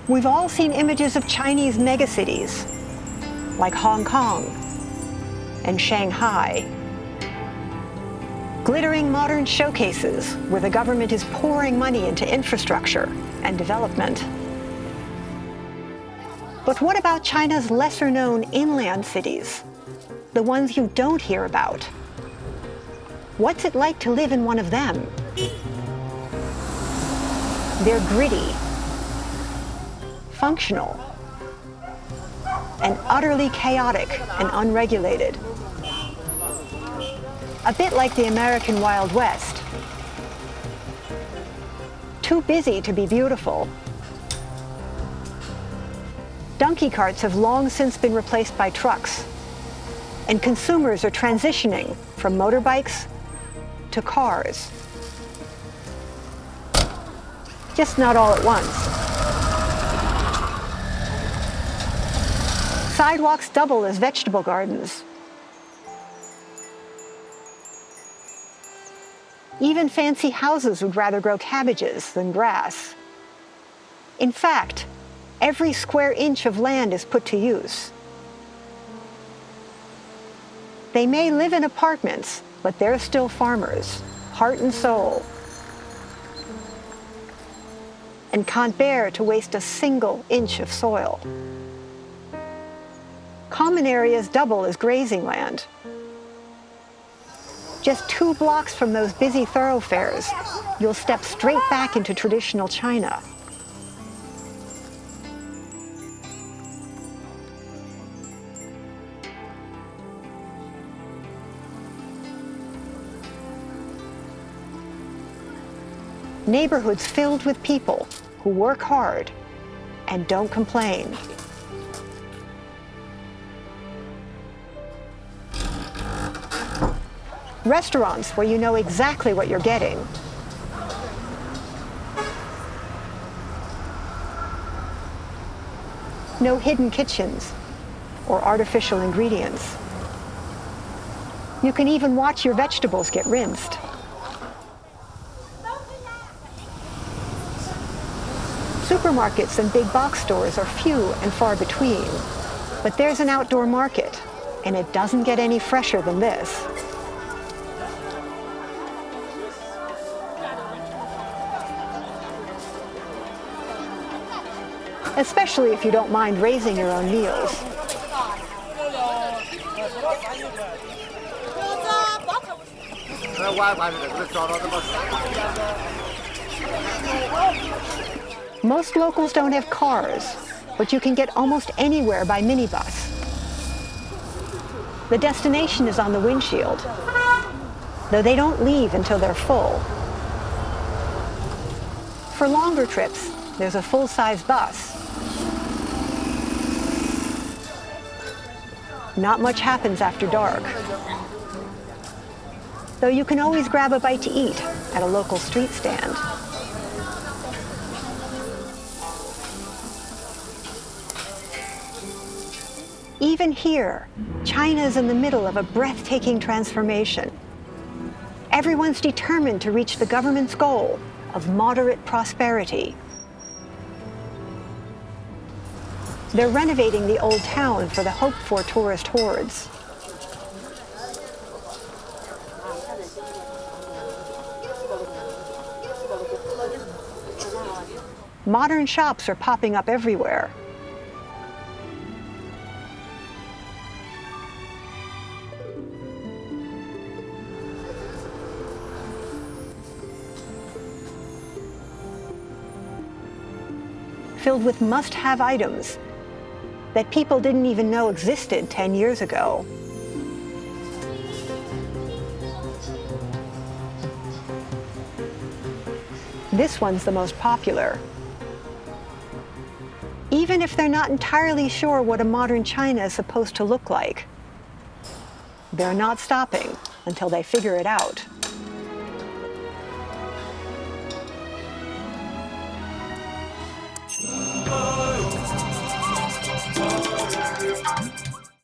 We've all seen images of Chinese megacities, like Hong Kong and Shanghai. Glittering modern showcases where the government is pouring money into infrastructure and development. But what about China's lesser-known inland cities, the ones you don't hear about? What's it like to live in one of them? They're gritty, functional, and utterly chaotic and unregulated. A bit like the American Wild West. Too busy to be beautiful. Donkey carts have long since been replaced by trucks, and consumers are transitioning from motorbikes to cars. Just not all at once. Sidewalks double as vegetable gardens. Even fancy houses would rather grow cabbages than grass. In fact, every square inch of land is put to use. They may live in apartments, but they're still farmers, heart and soul, and can't bear to waste a single inch of soil. Common areas double as grazing land. Just 2 blocks from those busy thoroughfares, you'll step straight back into traditional China. Neighborhoods filled with people who work hard and don't complain. Restaurants where you know exactly what you're getting. No hidden kitchens or artificial ingredients. You can even watch your vegetables get rinsed. Supermarkets and big box stores are few and far between, but there's an outdoor market, and it doesn't get any fresher than this. Especially if you don't mind raising your own meals. Most locals don't have cars, but you can get almost anywhere by minibus. The destination is on the windshield, though they don't leave until they're full. For longer trips, there's a full-size bus. Not much happens after dark, though you can always grab a bite to eat at a local street stand. Even here, China's in the middle of a breathtaking transformation. Everyone's determined to reach the government's goal of moderate prosperity. They're renovating the old town for the hoped-for tourist hordes. Modern shops are popping up everywhere. Filled with must-have items that people didn't even know existed 10 years ago. This one's the most popular. Even if they're not entirely sure what a modern China is supposed to look like, they're not stopping until they figure it out.